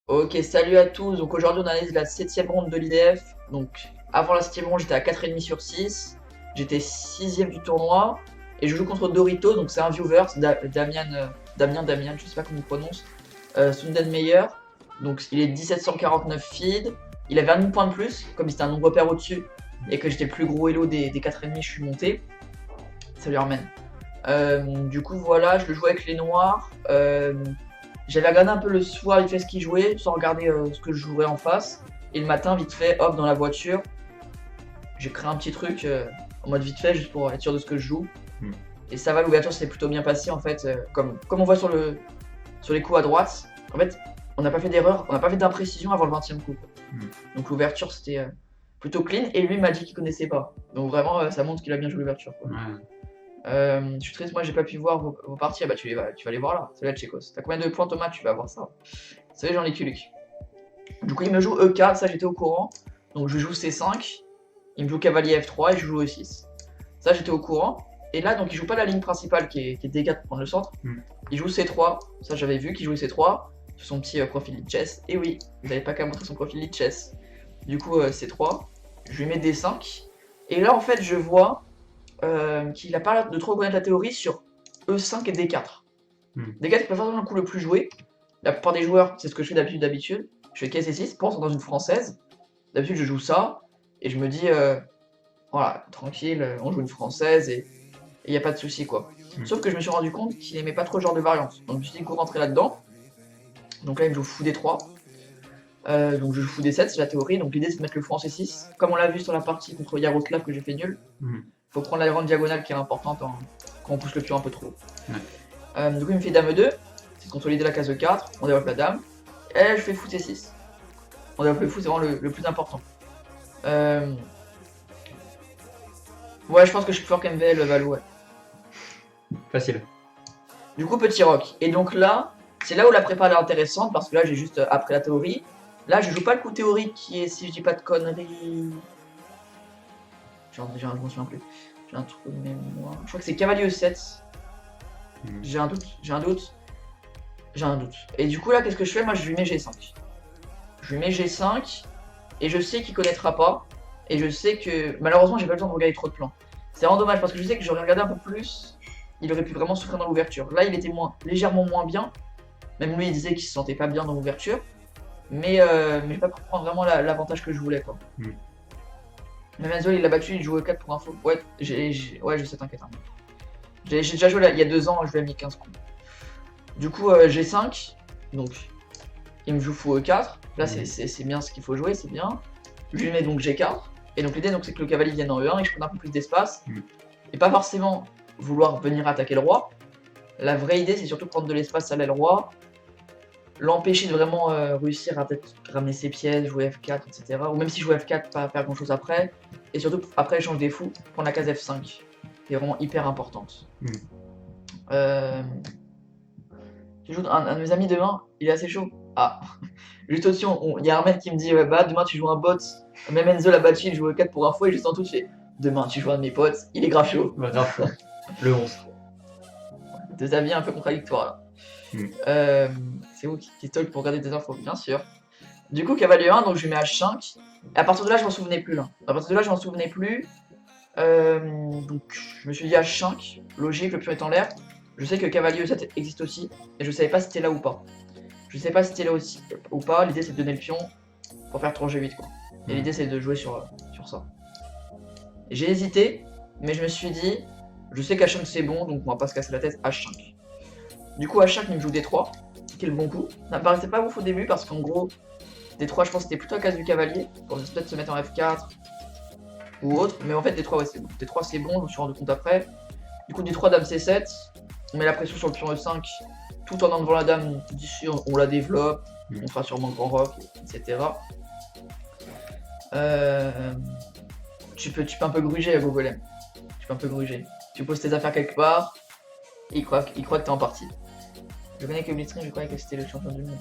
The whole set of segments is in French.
Ok, salut à tous. Donc aujourd'hui on analyse la septième ronde de l'IDF. Donc avant la septième ronde j'étais à 4,5 sur 6. J'étais sixième du tournoi. Et je joue contre Dorito, donc c'est un viewer, c'est Damien, je sais pas comment on prononce. Sundenmeyer. Donc il est 1749 feed. Il avait un demi-point de plus, comme c'était un nombre pair au-dessus. Et que j'étais le plus gros elo des 4,5, je suis monté. Salut Armen. Du coup voilà, je le jouais avec les noirs. J'avais regardé un peu le soir vite fait ce qu'il jouait, sans regarder ce que je jouerais en face. Et le matin, vite fait, hop, dans la voiture, j'ai créé un petit truc en mode vite fait, juste pour être sûr de ce que je joue. Hmm. Et ça va, l'ouverture s'est plutôt bien passée en fait. Comme on voit sur les coups à droite, en fait, on n'a pas fait d'erreur, on n'a pas fait d'imprécision avant le 20e coup. Donc l'ouverture c'était plutôt clean. Et lui m'a dit qu'il connaissait pas. Donc vraiment, ça montre qu'il a bien joué l'ouverture. Je suis triste, moi j'ai pas pu voir vos parties. Ah bah tu vas les voir là. Salut la Tchécos. T'as combien de points Thomas? Tu vas voir ça. Salut Jean-Luc Luc. Du coup il me joue E4, ça j'étais au courant. Donc je joue C5. Il me joue cavalier F3 et je joue E6. Ça j'étais au courant. Et là donc il joue pas la ligne principale qui est D4 pour prendre le centre. Il joue C3. Ça j'avais vu qu'il jouait C3 sur son petit profil lead chess. Et oui, vous n'avez pas qu'à montrer son profil lead chess. Du coup C3. Je lui mets D5. Et là en fait je vois qu'il a pas de trop connaître la théorie sur E5 et D4. D4 c'est pas forcément le coup le plus joué. La plupart des joueurs, c'est ce que je fais d'habitude. Je fais KC6, pense dans une française. D'habitude je joue ça et je me dis voilà, tranquille, on joue une française et il n'y a pas de souci quoi. Sauf que je me suis rendu compte qu'il aimait pas trop ce genre de variante. Donc je me suis dit qu'on rentrait là-dedans. Donc là il me joue fou D3. Donc je joue fou D7, c'est la théorie. Donc l'idée c'est de mettre le fou en C6. Comme on l'a vu sur la partie contre Yaroslav que j'ai fait nul. Faut prendre la grande diagonale qui est importante quand on pousse le pion un peu trop. Du coup, il me fait dame 2, c'est de consolider la case E4, on développe la dame, et je fais fou C6. On développe le fou, c'est vraiment le plus important. Ouais, je pense que je suis plus fort qu'MVL, Valou, ouais. Facile. Du coup, petit rock. Et donc là, c'est là où la prépa est intéressante, parce que là, j'ai juste appris la théorie. Là, je joue pas le coup théorique qui est, si je dis pas de conneries... Je m'en souviens plus. J'ai un trou de mémoire. Je crois que c'est cavalier E7. J'ai un doute. Et du coup là, qu'est-ce que je fais? Moi, je lui mets G5. Je lui mets G5, et je sais qu'il connaîtra pas. Et je sais que, malheureusement, j'ai pas le temps de regarder trop de plans. C'est vraiment dommage, parce que je sais que j'aurais regardé un peu plus, il aurait pu vraiment souffrir dans l'ouverture. Là, il était légèrement moins bien. Même lui, il disait qu'il se sentait pas bien dans l'ouverture. Mais je vais pas prendre vraiment l'avantage que je voulais, quoi. Même Enzo, il l'a battu, il joue E4 pour info. Ouais, je sais, t'inquiète. J'ai déjà joué là, il y a 2 ans, je lui ai mis 15 coups. Du coup, G5, donc il me joue fou E4. Là, c'est bien ce qu'il faut jouer, c'est bien. Je lui mets donc G4. Et donc l'idée, c'est que le cavalier vienne en E1 et que je prenne un peu plus d'espace. Et pas forcément vouloir venir attaquer le roi. La vraie idée, c'est surtout prendre de l'espace à l'aile roi. L'empêcher de vraiment réussir à peut-être ramener ses pièces, jouer F4, etc. Ou même si je joue F4, pas faire grand chose après. Et surtout, après, échange des fous, prendre la case F5. Qui est vraiment hyper importante. Tu joues un de mes amis demain, il est assez chaud. Ah, juste au-dessus, il y a un mec qui me dit bah demain tu joues un bot. Même Enzo l'a battu, il joue 4 pour info et juste en tout, tu fais demain tu joues un de mes potes, il est grave chaud. Bah, grave, le monstre. Deux avis un peu contradictoires là. C'est vous qui talk pour regarder des infos, bien sûr. Du coup, cavalier 1, donc je lui mets H5. Et à partir de là, je m'en souvenais plus là. À partir de là, je m'en souvenais plus. Donc je me suis dit H5, logique, le pion est en l'air. Je sais que cavalier E7 existe aussi, et je savais pas si c'était là ou pas. Je sais pas si c'était là aussi ou pas, l'idée c'est de donner le pion pour faire tour G8 quoi. Et l'idée c'est de jouer sur ça. J'ai hésité, mais je me suis dit, je sais qu'H5 c'est bon, donc on va pas se casser la tête, H5. Du coup H5 il me joue D3, qui est le bon coup. Ça me paraissait pas ouf au début parce qu'en gros, D3 je pense que c'était plutôt la case du cavalier, pour peut-être se mettre en F4 ou autre, mais en fait D3 ouais c'est bon. D3 c'est bon, je me suis rendu compte après. Du coup D3 dame C7, on met la pression sur le pion E5 tout en enlevant la dame d'ici, on la développe, on fera sûrement le grand rock, etc. Tu peux un peu gruger à Gogolem. Tu peux un peu gruger. Tu poses tes affaires quelque part, et il croit que t'es en partie. Je connais que Blitzkrieg, je croyais que c'était le champion du monde.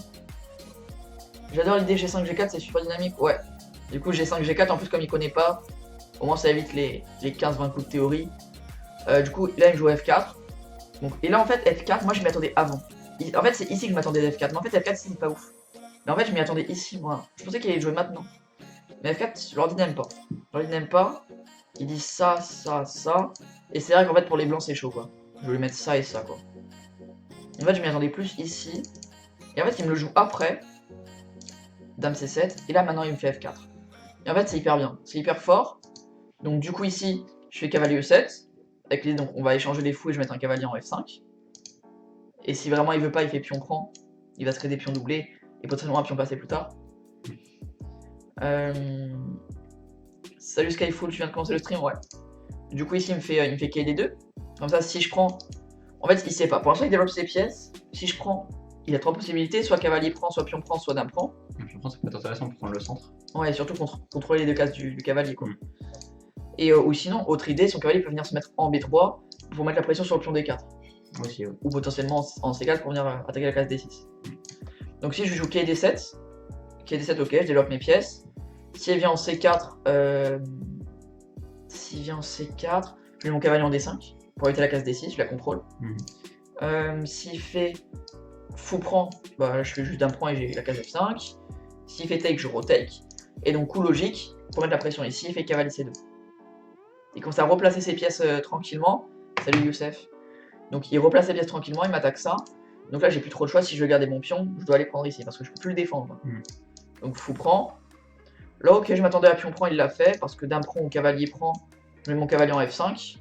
J'adore l'idée G5, G4, c'est super dynamique, ouais. Du coup G5, G4, en plus comme il connaît pas, au moins ça évite les 15-20 coups de théorie. Du coup là il me joue F4. Donc, et là en fait F4, moi je m'y attendais avant. En fait c'est ici que je m'attendais à F4, mais en fait F4 c'est pas ouf. Mais en fait, je m'y attendais ici, moi. Je pensais qu'il allait jouer maintenant. Mais F4, l'ordi n'aime pas. L'ordi n'aime pas. Il dit ça, ça, ça. Et c'est vrai qu'en fait, pour les blancs, c'est chaud, quoi. Je vais lui mettre ça et ça, quoi. En fait, je m'y attendais plus ici. Et en fait, il me le joue après. Dame C7. Et là, maintenant, il me fait F4. Et en fait, c'est hyper bien. C'est hyper fort. Donc, du coup, ici, je fais cavalier E7. Avec l'idée, donc, on va échanger les fous et je vais mettre un cavalier en F5. Et si vraiment il veut pas, il fait pion prend. Il va se créer des pions doublés. Et potentiellement un pion passé plus tard. Salut Skyfall, tu viens de commencer le stream, ouais. Du coup, ici, il me fait KD2. Comme ça, si je prends. En fait, il sait pas. Pour l'instant, il développe ses pièces. Si je prends, il a 3 possibilités, soit cavalier prend, soit pion prend, soit dame prend. Je pense que ça peut être intéressant pour prendre le centre. Ouais, surtout contrôler les deux cases du cavalier, quoi. Et ou sinon, autre idée, son cavalier peut venir se mettre en B3 pour mettre la pression sur le pion D4. Aussi, ouais. Ou potentiellement en C4 pour venir attaquer la case D6. Donc si je joue KD7, KD7, ok, je développe mes pièces. S'il vient en C4, s'il vient en C4, je mets mon cavalier en D5 pour éviter la case D6, je la contrôle. S'il fait fou prend, bah, je fais juste dame prend et j'ai la case F5. S'il fait take, je retake. Et donc coup logique, pour mettre la pression ici, il fait cavalier C2. Il commence à replacer ses pièces tranquillement. Salut Youssef. Donc il replace ses pièces tranquillement, il m'attaque ça. Donc là j'ai plus trop le choix, si je veux garder mon pion, je dois aller prendre ici parce que je peux plus le défendre. Donc fou prend. Là ok, je m'attendais à pion prend, il l'a fait parce que dame prend ou cavalier prend, je mets mon cavalier en F5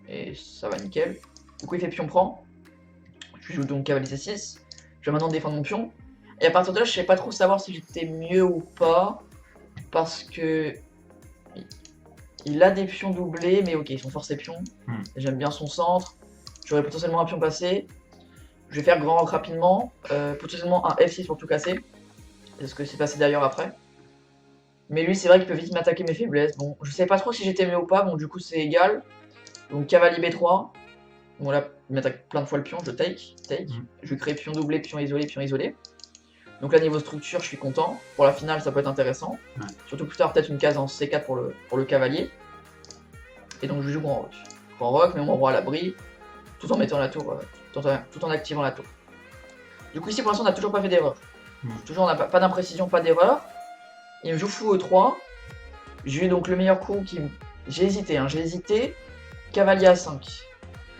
et ça va nickel. Du coup il fait pion prend. Je joue donc cavalier C6. Je vais maintenant défendre mon pion. Et à partir de là, je sais pas trop savoir si j'étais mieux ou pas parce que il a des pions doublés, mais ok, ils sont forcés pions. J'aime bien son centre. J'aurais potentiellement un pion passé. Je vais faire grand rock rapidement. Potentiellement un F6 pour tout casser. C'est ce que c'est passé d'ailleurs après. Mais lui, c'est vrai qu'il peut vite m'attaquer mes faiblesses. Bon, je sais pas trop si j'étais mieux ou pas. Bon, du coup, c'est égal. Donc, cavalier B3. Bon, là, il m'attaque plein de fois le pion. Je take. Je crée pion doublé, pion isolé, pion isolé. Donc là, niveau structure, je suis content. Pour la finale, ça peut être intéressant. Surtout plus tard, peut-être une case en C4 pour le cavalier. Et donc, je joue grand rock. Grand rock, mais mon roi à l'abri. Tout en mettant la tour, tout en activant la tour. Du coup ici pour l'instant on n'a toujours pas fait d'erreur. Toujours on n'a pas d'imprécision, pas d'erreur. Il me joue fou E3. J'ai eu donc le meilleur coup qui... J'ai hésité. Cavalier A5.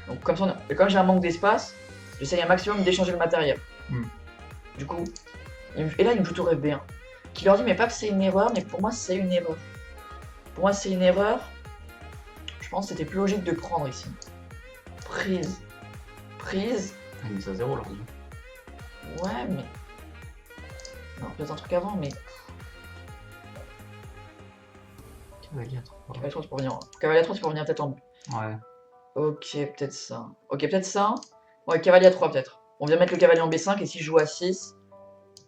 Donc comme ça, comme j'ai un manque d'espace, j'essaye un maximum d'échanger le matériel. Du coup, et là il me joue tour FB1. Qui leur dit mais pas que c'est une erreur, mais pour moi c'est une erreur. Pour moi c'est une erreur. Je pense que c'était plus logique de prendre ici. Prise. Il met ça à 0 là. Ouais, mais. Non, peut-être un truc avant, mais. Cavalier à 3. Cavalier 3, c'est pour venir. Cavalier 3, c'est pour venir peut-être en. Ouais. Ok, peut-être ça. Ok, peut-être ça. Ouais, cavalier à 3, peut-être. On vient mettre le cavalier en B5 et si je joue à 6,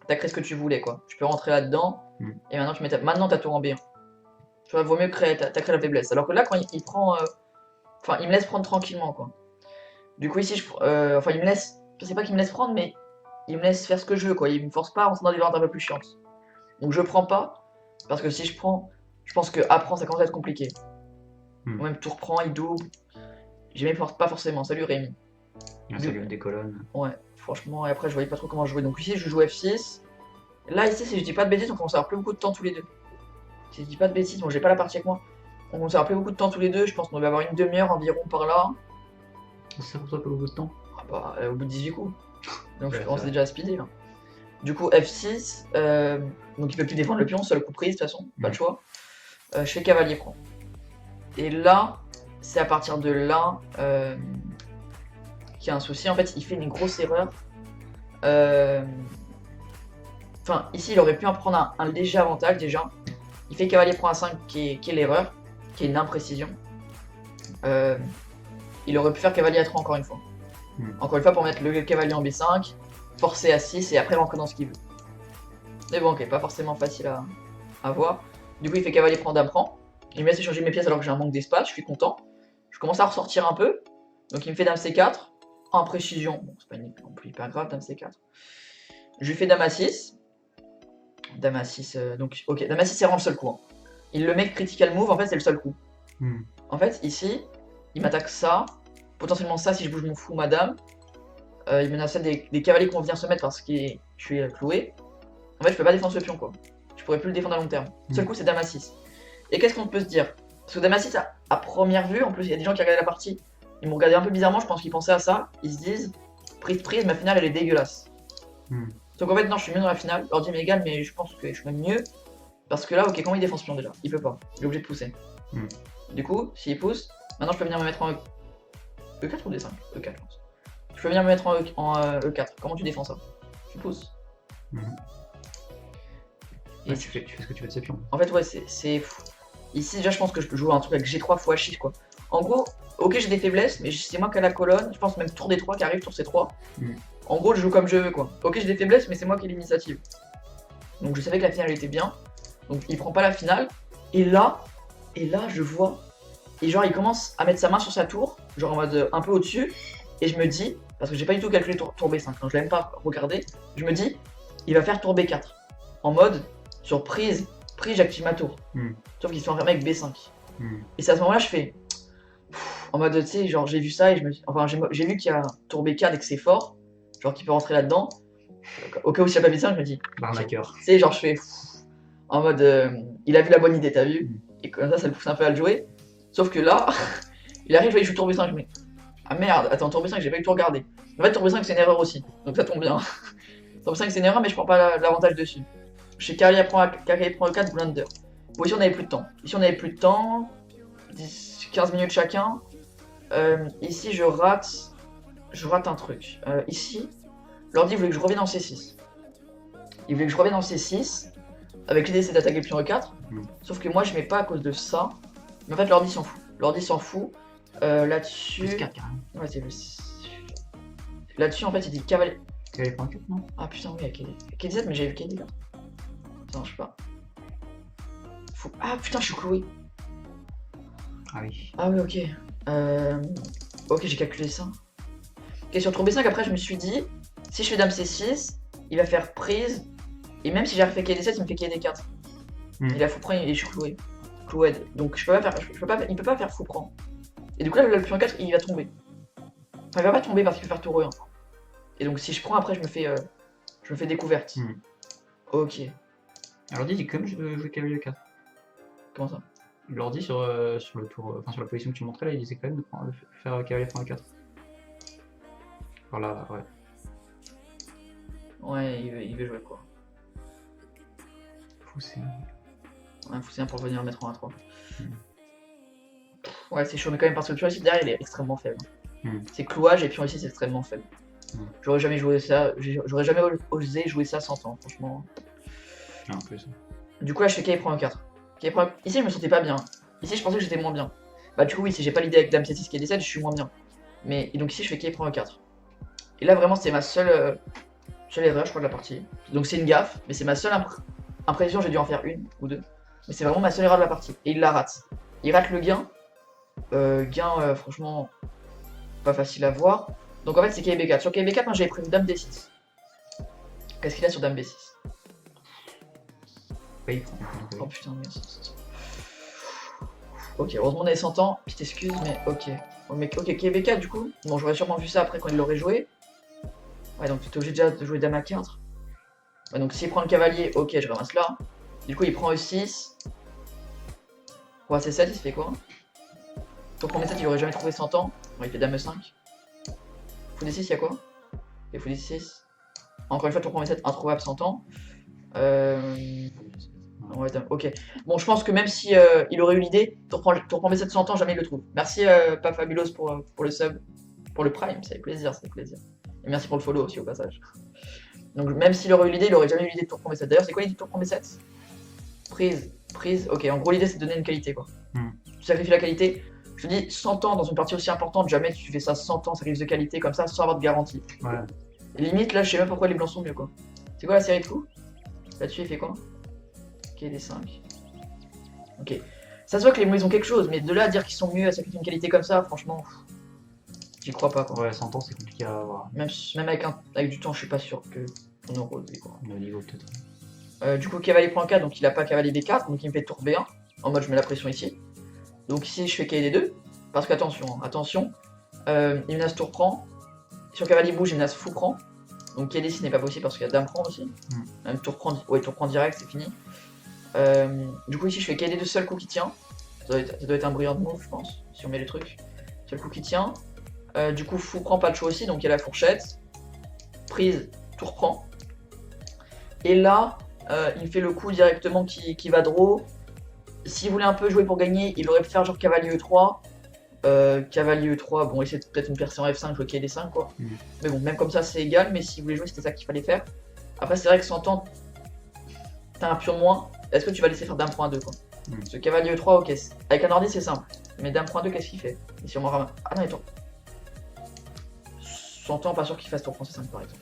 t'as créé ce que tu voulais, quoi. Tu peux rentrer là-dedans et maintenant tu mets maintenant ta tour en B1. Tu vois, vaut mieux créer. T'as créé la faiblesse. Alors que là, quand il prend. Enfin, il me laisse prendre tranquillement, quoi. Du coup, ici, enfin, il me laisse. Je sais pas qu'il me laisse prendre, mais il me laisse faire ce que je veux, quoi. Il me force pas à rentrer dans des variantes un peu plus chiantes. Donc, je prends pas, parce que si je prends, je pense que A prend, ça commence à être compliqué. Ou même tour prend, il double. J'aimais pas forcément. Salut Rémi. Ça lui met des colonnes. Ouais, franchement, et après, je voyais pas trop comment jouer. Donc, ici, je joue F6. Là, ici, si je dis pas de bêtises, on commence à avoir plus beaucoup de temps tous les deux. Si je dis pas de bêtises, bon, j'ai pas la partie avec moi. On commence à avoir plus beaucoup de temps tous les deux. Je pense qu'on devait avoir une demi-heure environ par là. Ça pour toi pas beaucoup de temps. Ah bah, au bout de 18 coups. Donc je commence déjà à speeder là. Du coup F6, donc il peut plus défendre le pion, seul coup de prise de toute façon, pas le choix. Je fais cavalier prend. Et là, c'est à partir de là qu'il y a un souci. En fait, il fait une grosse erreur. Enfin, ici, il aurait pu en prendre un léger avantage déjà. Il fait cavalier prend A5 qui est l'erreur, qui est une imprécision. Il aurait pu faire cavalier A3 encore une fois. Encore une fois pour mettre le cavalier en B5, forcer à 6 et après rentrer dans ce qu'il veut. Mais bon, ok, pas forcément facile à voir. Du coup, il fait cavalier prend, dame prend. Il me laisse échanger mes pièces alors que j'ai un manque d'espace, je suis content. Je commence à ressortir un peu. Donc il me fait dame C4, en précision. Bon, c'est pas non plus hyper grave, dame C4. Je lui fais dame A6. Dame A6, donc ok, dame A6 c'est vraiment le seul coup. Hein. Il le met critical move, en fait c'est le seul coup. En fait, ici, il m'attaque ça. Potentiellement ça si je bouge mon fou, madame. Il menace des cavaliers qui vont venir se mettre parce que je suis cloué. En fait, je peux pas défendre ce pion, quoi. Je pourrais plus le défendre à long terme. Seul coup, c'est Dame à 6. Et qu'est-ce qu'on peut se dire? Parce que Dame à 6, à première vue, en plus, il y a des gens qui regardaient la partie. Ils m'ont regardé un peu bizarrement, je pense qu'ils pensaient à ça. Ils se disent, prise, ma finale, elle est dégueulasse. Donc en fait, non, je suis mieux dans la finale. L'ordi m'est égal, mais je pense que je suis même mieux. Parce que là, ok, comment il défend ce pion déjà? Il peut pas. Il est obligé de pousser. Du coup, s'il pousse, maintenant je peux venir me mettre en E4 ou D5? E4, je pense. Je peux venir me mettre en E4. Comment tu défends ça? Tu pousses. Et tu fais ce que tu veux de ces pions. En fait, ouais, c'est fou. Ici, déjà, je pense que je peux jouer un truc avec G3 x H6, quoi. En gros, ok, j'ai des faiblesses, mais c'est moi qui ai la colonne. Je pense même tour D3 qui arrive, tour C3. En gros, je joue comme je veux, quoi. Ok, j'ai des faiblesses, mais c'est moi qui ai l'initiative. Donc, je savais que la finale était bien. Donc, il prend pas la finale. Et là, je vois. Et genre, il commence à mettre sa main sur sa tour, genre en mode un peu au-dessus. Et je me dis, parce que j'ai pas du tout calculé tour B5, donc je l'ai même pas regardé. Je me dis, il va faire tour B4. En mode, sur prise, j'active ma tour. Sauf qu'ils sont enfermés avec B5. Et c'est à ce moment-là, je fais. En mode, tu sais, genre, j'ai vu ça et je me suis. Enfin, j'ai vu qu'il y a tour B4 et que c'est fort. Genre, qu'il peut rentrer là-dedans. Au cas où s'il n'y a pas B5, je me dis. L'arnaqueur. Tu sais, genre, je fais. En mode, il a vu la bonne idée, t'as vu? Et comme ça le pousse un peu à le jouer. Sauf que là, il arrive et il joue tour B5. Je me dis, ah merde, attends, tour B5, j'ai pas eu tout regardé. En fait, tour B5, c'est une erreur aussi. Donc ça tombe bien. Tour B5, c'est une erreur, mais je prends pas l'avantage dessus. Chez Cavalier prend E4, blunder. Bon, ici, on avait plus de temps. Ici, on avait plus de temps. 15 minutes chacun. Ici, je rate un truc. Ici, l'ordi voulait que je revienne en C6. Il voulait que je revienne en C6. Avec l'idée, c'est d'attaquer le pion E4. Sauf que moi, je mets pas à cause de ça. Mais en fait, l'ordi s'en fout. L'ordi s'en fout. Là-dessus. Ouais, c'est. Là-dessus, en fait, il dit cavalier. Cavalier prend 4, non? Ah putain, oui, avec KD7, mais j'ai vu KD là. Ça marche pas. Ah putain, je suis cloué. Ah oui. Ah oui, ok. Ok, j'ai calculé ça. Ok, sur tour B5, après, je me suis dit, si je fais Dame C6, il va faire prise. Et même si j'arrive à faire KD7, il me fait KD4. Il a fou prend et je suis cloué. Cloué. Donc il peut pas faire fou prend. Et du coup là, le pion 4, il va tomber. Enfin, il va pas tomber parce qu'il peut faire tour E1. Et donc si je prends, après, je me fais découverte. Ok. Alors dis, comme je veux jouer cavalier 4. Comment ça? L'ordi sur le tour, enfin sur la position que tu montrais là, il disait quand même de faire cavalier prend 4. Voilà, ouais. Ouais, il veut jouer quoi? Pousser. Ouais, pousser pour venir mettre en A3. Ouais, c'est chaud, mais quand même parce que le pion ici derrière il est extrêmement faible. C'est clouage et pion ici c'est extrêmement faible. J'aurais jamais joué ça, j'aurais jamais osé jouer ça 100 ans, franchement. Ah, en plus. Du coup là je fais K prend E4. Ici je me sentais pas bien. Ici je pensais que j'étais moins bien. Bah du coup oui, si j'ai pas l'idée avec Dame C6 qui est D7, je suis moins bien. Mais et donc ici je fais K prend E4. Et là vraiment c'était ma seule erreur je crois de la partie. Donc c'est une gaffe, mais c'est ma seule impression, j'ai dû en faire une ou deux. Mais c'est vraiment ma seule erreur de la partie. Et il la rate. Il rate le gain. Franchement pas facile à voir. Donc en fait c'est KB4. Sur KB4 moi j'avais prévu Dame D6. Qu'est-ce qu'il a sur Dame B6? Oui. Oh putain, mais... Ok, heureusement on avait 100 ans, petite excuse, mais ok. Ok, KB4 du coup. Bon, j'aurais sûrement vu ça après quand il l'aurait joué. Ouais, donc tu es obligé déjà de jouer Dame A4. Ouais, donc s'il prend le cavalier, ok, je ramasse là. Du coup, il prend E6. Roi C7, il se fait quoi? Tour prend B7, il aurait jamais trouvé 100 ans. Bon, il fait Dame E5. Fou D6, il y a quoi? Et Fou D6. Encore une fois, tour prend B7, introuvable 100 ans. Ouais, ok. Bon, je pense que même si il aurait eu l'idée, tour prend B7 100 ans, jamais il le trouve. Merci, pas Fabulos pour le sub. Pour le prime, ça fait plaisir, Et merci pour le follow aussi au passage. Donc même s'il aurait eu l'idée, il aurait jamais eu l'idée de tour prend B7. D'ailleurs, c'est quoi l'idée de tour prend B7? Prise. Ok, en gros, l'idée c'est de donner une qualité quoi. Tu sacrifies la qualité. Je te dis, 100 ans dans une partie aussi importante, jamais tu fais ça 100 ans, sacrifice de qualité comme ça sans avoir de garantie. Ouais. Et limite, là, je sais même pourquoi les blancs sont mieux quoi. C'est quoi la série de coups? Là-dessus, il fait quoi? Ok, des 5. Ok. Ça se voit que les mots ils ont quelque chose, mais de là à dire qu'ils sont mieux à sacrifier une qualité comme ça, franchement, j'y crois pas quoi. Ouais, 100 ans c'est compliqué à avoir. Même avec du temps, je suis pas sûr qu'on aurait osé quoi. Le niveau peut-être. Du coup, cavalier prend 4, donc il a pas cavalier B4, donc il me fait tour B1. En mode, je mets la pression ici. Donc ici, je fais KD2. Parce qu'attention, il menace tour prend. Sur cavalier bouge, il menace fou prend. Donc KD6 n'est pas possible parce qu'il y a dame prend aussi. Même tour prend direct, c'est fini. Du coup ici je fais KD2 seul coup qui tient. Ça doit être un brillant move je pense, si on met les trucs. Seul coup qui tient. Du coup fou prend pas de choix aussi, donc il y a la fourchette. Prise, tour prend. Et là, il fait le coup directement qui va draw. S'il voulait un peu jouer pour gagner, il aurait pu faire genre cavalier E3. Cavalier E3, bon, essayer peut-être une percée en F5, jouer KD5 quoi. Mais bon, même comme ça c'est égal, mais si vous voulez jouer, c'était ça qu'il fallait faire. Après, c'est vrai que 100 ans, t'as un pion de moins. Est-ce que tu vas laisser faire dame prend 2 quoi? Ce cavalier E3, ok. Avec un ordi, c'est simple. Mais dame prend 2, qu'est-ce qu'il fait? Et si on m'en ramène. Ah non, et tour. 100 ans, pas sûr qu'il fasse tour français 5 par exemple.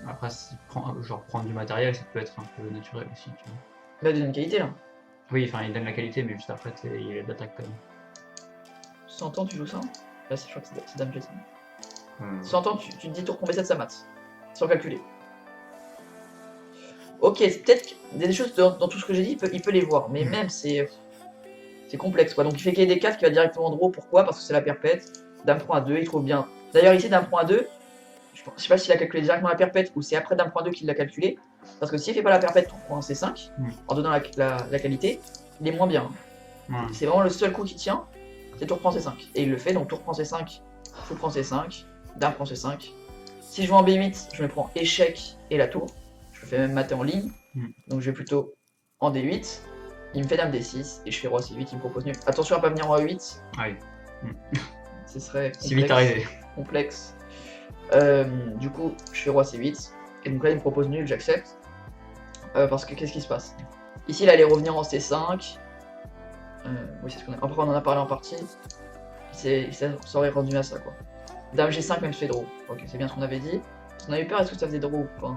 Après, genre prendre du matériel, ça peut être un peu naturel aussi. Tu vois. Bah, il donne une qualité là. Oui, enfin, il donne la qualité, mais juste après, il y a d'attaque quand même. 100 ans, tu joues ça? Là, je crois que c'est dame G5. 100 ans, tu te dis tour prend B7, ça mate. Sans calculer. Ok, peut-être qu'il y a des choses dans tout ce que j'ai dit, il peut les voir. Mais même, c'est complexe quoi. Donc il fait KD4 qui va directement draw. Pourquoi? Parce que c'est la perpète. Dame prend A2, il trouve bien. D'ailleurs, ici, dame prend A2. Je sais pas s'il a calculé directement la perpète ou c'est après dame prend 2 qu'il l'a calculé. Parce que s'il fait pas la perpète, tour prend C5, en donnant la qualité, il est moins bien. C'est vraiment le seul coup qui tient, c'est tour prend C5. Et il le fait, donc tour prend C5, fou prend C5, dame prend C5. Si je joue en B8, je me prends échec et la tour. Je le fais même mater en ligne. Donc je vais plutôt en D8. Il me fait dame D6 et je fais roi C8, il me propose nul. Attention à pas venir en E8. Oui. Ce serait si vite arrivé. Complexe. Du coup, je fais roi C8. Et donc là, il me propose nul, j'accepte. Parce que qu'est-ce qui se passe? Ici, il allait revenir en C5. Oui, c'est ce qu'on a. Après, on en a parlé en partie. Ça aurait rendu à ça, quoi. Dame G5, même fait draw. Ok, c'est bien ce qu'on avait dit. On a eu peur, est-ce que ça faisait draw ou pas?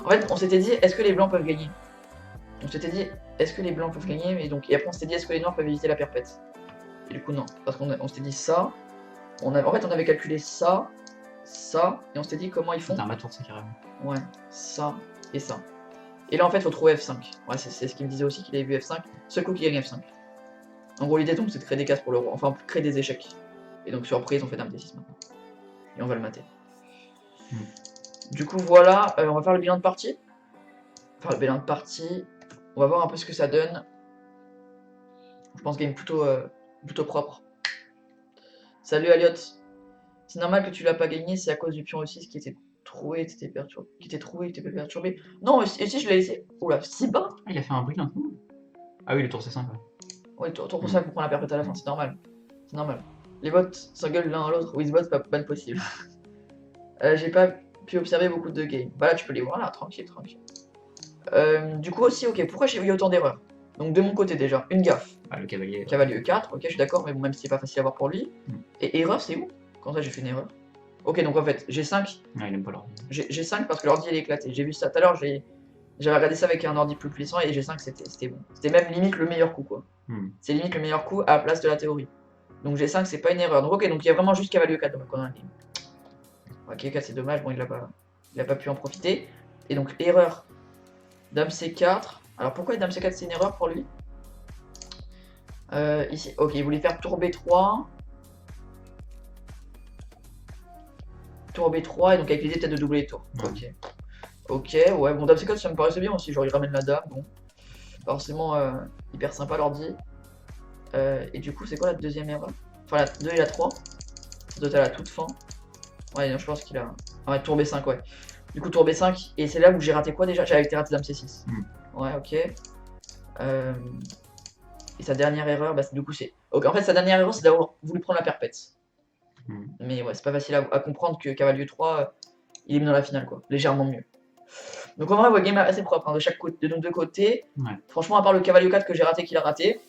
En fait, on s'était dit, est-ce que les blancs peuvent gagner? On s'était dit, est-ce que les blancs peuvent gagner? Et après, on s'était dit, est-ce que les noirs peuvent éviter la perpète? Et du coup, non. Parce qu'on s'était dit ça. En fait, on avait calculé ça. Et on s'était dit comment ils font. C'est un tour, ça carrément. Ouais, ça et ça. Et là en fait faut trouver F5. Ouais, c'est ce qu'il me disait aussi qu'il avait vu F5. Seul coup qui gagne F5. En gros l'idée donc c'est de créer des cases pour le roi. Enfin créer des échecs. Et donc surprise on fait dame D6 maintenant. Et on va le mater. Du coup voilà, on va faire le bilan de partie. On va voir un peu ce que ça donne. Je pense game plutôt propre. Salut Aliot. C'est normal que tu l'as pas gagné, c'est à cause du pion E6 qui était trouvé, t'étais perturbé. Qui était trouvé, t'étais perturbé. Non, E6 je l'ai laissé. Oula, si bas. Ah, il a fait un brillant. Ah oui, le tour C5. Ouais. Ouais, tour pour ça qu'on prend la perpète à la fin, c'est normal. C'est normal. Les bots s'engueulent l'un à l'autre. Wizbot, pas de possible. J'ai pas pu observer beaucoup de games. Bah là, tu peux les voir là, tranquille. Du coup aussi, ok, pourquoi j'ai eu autant d'erreurs? Donc de mon côté déjà, une gaffe. Ah, le cavalier. Cavalier E4, ok, je suis d'accord, mais bon, même si c'est pas facile à voir pour lui. Et erreur, c'est où? Quand ça, j'ai fait une erreur. Ok, donc en fait, G5. Ah, il aime pas l'ordi. G5 parce que l'ordi il est éclaté. J'ai vu ça tout à l'heure, j'avais regardé ça avec un ordi plus puissant et G5 c'était bon. C'était même limite le meilleur coup quoi. C'est limite le meilleur coup à la place de la théorie. Donc G5 c'est pas une erreur. Donc ok, donc il y a vraiment juste cavalier E4 donc on a un game. Ok, E4 c'est dommage, bon il a pas pu en profiter. Et donc erreur. Dame C4. Alors pourquoi Dame C4 c'est une erreur pour lui? Ici, ok, il voulait faire tour B3. Tour B3 et donc avec l'idée peut-être de doubler les tours. Ok, ouais, bon Dame C4 ça me paraissait bien aussi, genre il ramène la dame, bon. Forcément hyper sympa l'ordi. Et du coup c'est quoi la deuxième erreur? Enfin la 2 et la 3. Ça doit être à la toute fin. Ouais, non, je pense qu'il a... Ouais, tour B5, ouais. Du coup tour B5, et c'est là où j'ai raté quoi déjà? J'avais été raté Dame C6. Ouais, ok. Et sa dernière erreur, bah du coup c'est... Okay, en fait sa dernière erreur c'est d'avoir voulu prendre la perpète. Mais ouais, c'est pas facile à comprendre que cavalier 3, il est mis dans la finale quoi, légèrement mieux. Donc en vrai, ouais, game assez propre hein, de chaque côté, de nos deux côtés. Franchement, à part le cavalier 4 que j'ai raté, qu'il a raté.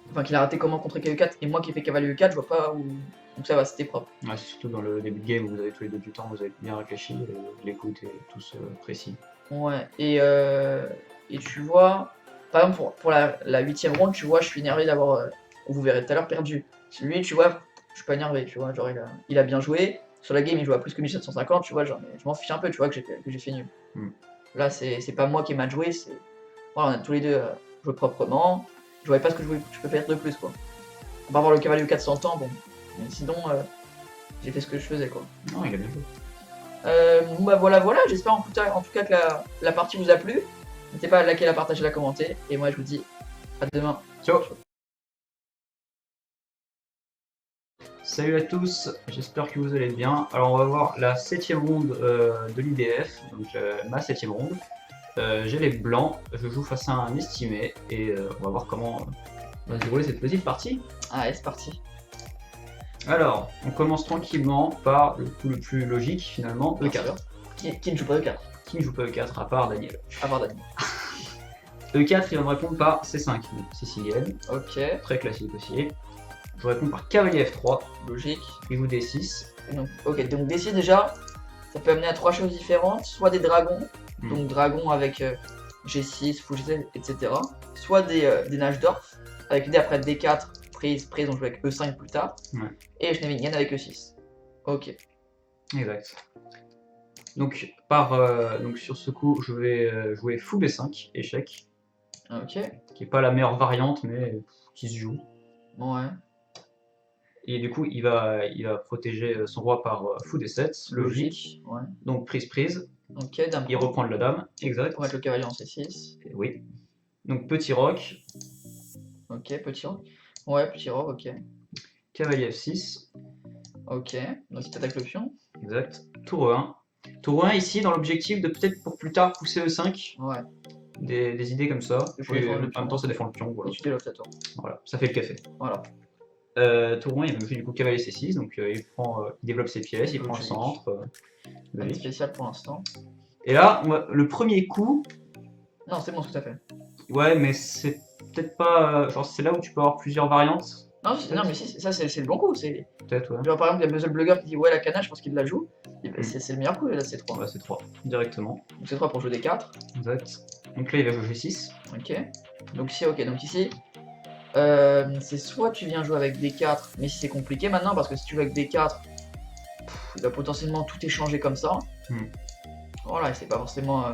Enfin, qu'il a raté comment contrer cavalier 4 et moi qui ai fait cavalier 4, je vois pas où. Donc ça va, c'était propre. Ouais, c'est surtout dans le début de game où vous avez tous les deux du temps, vous avez bien réfléchi, les coups étaient tous précis. Ouais, et tu vois, par exemple pour la 8ème ronde, tu vois, je suis énervé d'avoir, vous verrez tout à l'heure, perdu. Lui, tu vois, je suis pas énervé, tu vois, genre il a bien joué. Sur la game, il joue à plus que 1750, tu vois, genre, je m'en fiche un peu, tu vois, que j'ai fait nul. Là, c'est pas moi qui ai mal joué, c'est. Voilà, on a tous les deux joué proprement. Je voyais pas ce que je peux faire de plus, quoi. On va avoir le cavalier 400 ans, bon. Mais sinon, j'ai fait ce que je faisais, quoi. Non, il a bien joué. Bon, bah voilà, j'espère en tout cas que la partie vous a plu. N'hésitez pas à liker, la partager, la commenter. Et moi je vous dis à demain. Ciao. Salut à tous, j'espère que vous allez bien. Alors on va voir la 7ème ronde de l'IDF, donc ma 7ème ronde. J'ai les blancs, je joue face à un estimé et on va voir comment va se dérouler cette petite partie. Allez, c'est parti. Alors, on commence tranquillement par le coup le plus logique finalement, E4. Qui ne joue pas E4? Qui ne joue pas E4 à part Daniel? À part Daniel. E4, il va me répondre par C5, sicilienne. Ok. Très classique aussi. Je réponds par cavalier F3. Logique. Il joue D6. Donc, ok, donc D6 déjà, ça peut amener à 3 choses différentes. Soit des dragons, donc dragon avec G6, fou G7, etc. Soit des Najdorf, avec l'idée après D4, prise, on joue avec E5 plus tard. Ouais. Et Schneewingen avec E6. Ok. Exact. Donc, donc sur ce coup, je vais jouer fou B5, échec. Ok. Qui est pas la meilleure variante, mais qui se joue. Ouais. Et du coup, il va protéger son roi par fou D7, logique. Ouais. Donc prise. Ok, dame. Il reprend la dame, exact. Pour mettre le cavalier en C6. Et oui. Donc petit roc. Ok, petit roc. Ouais, petit roc, ok. Cavalier F6. Ok, donc il t'attaque le pion. Exact. Tour E1. Tour E1 ici dans l'objectif de peut-être pour plus tard pousser E5. Ouais. Des idées comme ça. Et en même temps ça défend le pion. Voilà. Et tu développes ta tour. Voilà, ça fait le café. Voilà. Tour 1, il va me jouer du coup cavalier C6, donc il développe ses pièces, il prend le centre. Pas spécial pour l'instant. Et là, le premier coup. Non, c'est bon ce que t'as fait. Ouais, mais c'est peut-être pas. Genre, c'est là où tu peux avoir plusieurs variantes. Non, mais si, ça c'est le bon coup. Peut-être, ouais. Genre par exemple, il y a Buzzle Blugger qui dit ouais, la canache, je pense qu'il la joue. C'est le meilleur coup, là, c'est 3. Ouais, c'est 3, directement. Donc c'est 3 pour jouer des 4. Exact. Donc là, il va jouer G6. Ok. Donc ici, ok. Donc ici, c'est soit tu viens jouer avec des 4, mais si c'est compliqué maintenant, parce que si tu joues avec des 4, il va potentiellement tout échanger comme ça. Voilà, et c'est pas forcément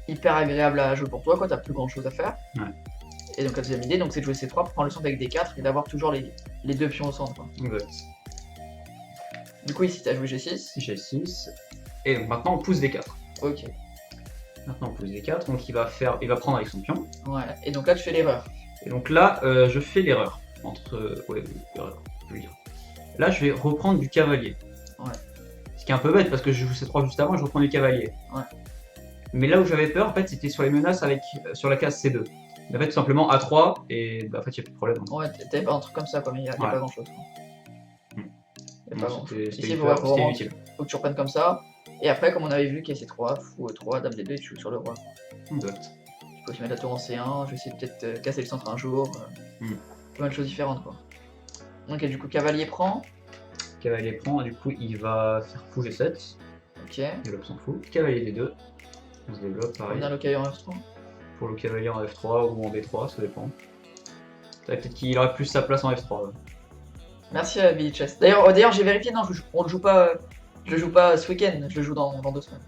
hyper agréable à jouer pour toi, quoi. T'as plus grand chose à faire. Ouais. Et donc la deuxième idée, c'est de jouer C3 pour prendre le centre avec des 4 et d'avoir toujours les deux pions au centre, quoi. Exact. Du coup, ici, t'as joué G6. G6. Et donc maintenant, on pousse des 4. Ok. Maintenant, on pousse des 4, donc il va prendre avec son pion. Ouais, et donc là, tu fais l'erreur. Et donc là, je fais l'erreur. Ouais, l'erreur, je veux dire. Là, je vais reprendre du cavalier. Ouais. Ce qui est un peu bête parce que je joue C3 juste avant, je reprends du cavalier. Ouais. Mais là où j'avais peur, en fait, c'était sur les menaces sur la case C2. En fait, tout simplement A3, et bah, en fait, il n'y a plus de problème. Ouais, t'avais pas un truc comme ça, quoi, mais il n'y a pas grand chose. Ici, c'était inutile. Faut que tu reprennes comme ça. Et après, comme on avait vu, KC3, fou E3, dame D2, tu joues sur le roi. Exact. Tu peux aussi mettre la tour en C1, je vais essayer peut-être casser le centre un jour. Plein de choses différentes, quoi. Ok, du coup, cavalier prend. Cavalier prend, et du coup, il va faire fou G7. Ok. Il développe son fou. Cavalier D2. On se développe pareil. On a le cavalier en F3. Pour le cavalier en F3 ou en B3, ça dépend. Peut-être qu'il aurait plus sa place en F3. Ouais. Merci à Billy Chess. D'ailleurs, j'ai vérifié, non, on le joue pas. Je le joue pas ce week-end, je le joue dans 2 semaines.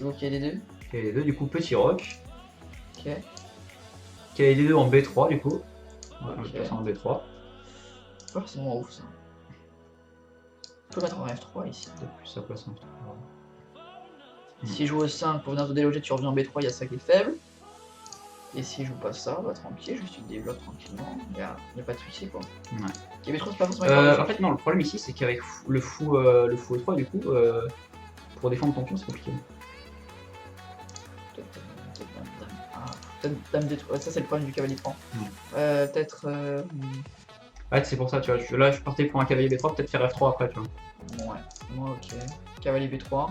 Ok, les deux. Cavalier D2, du coup, petit roc. Ok. Cavalier D2 en B3, du coup. Ouais, Ok. je passe en B3. C'est pas forcément ouf ça. Je peux mettre en F3 ici. Peut-être plus sa place en F3. Si je joue au 5 pour venir te déloger, tu reviens en B3, il y a ça qui est faible. Et si je joue pas ça, bah tranquille, je te développe tranquillement, y a pas de soucis quoi. Ouais. Ok, B3 c'est pas forcément en fait non, le problème ici c'est qu'avec le fou E3 du coup, pour défendre ton pion c'est compliqué. Peut-être dame D3, ça c'est le problème du cavalier prend. Peut-être... Ouais c'est pour ça tu vois, là je partais pour un cavalier B3, peut-être faire F3 après tu vois. Ouais, moi ok. Cavalier B3.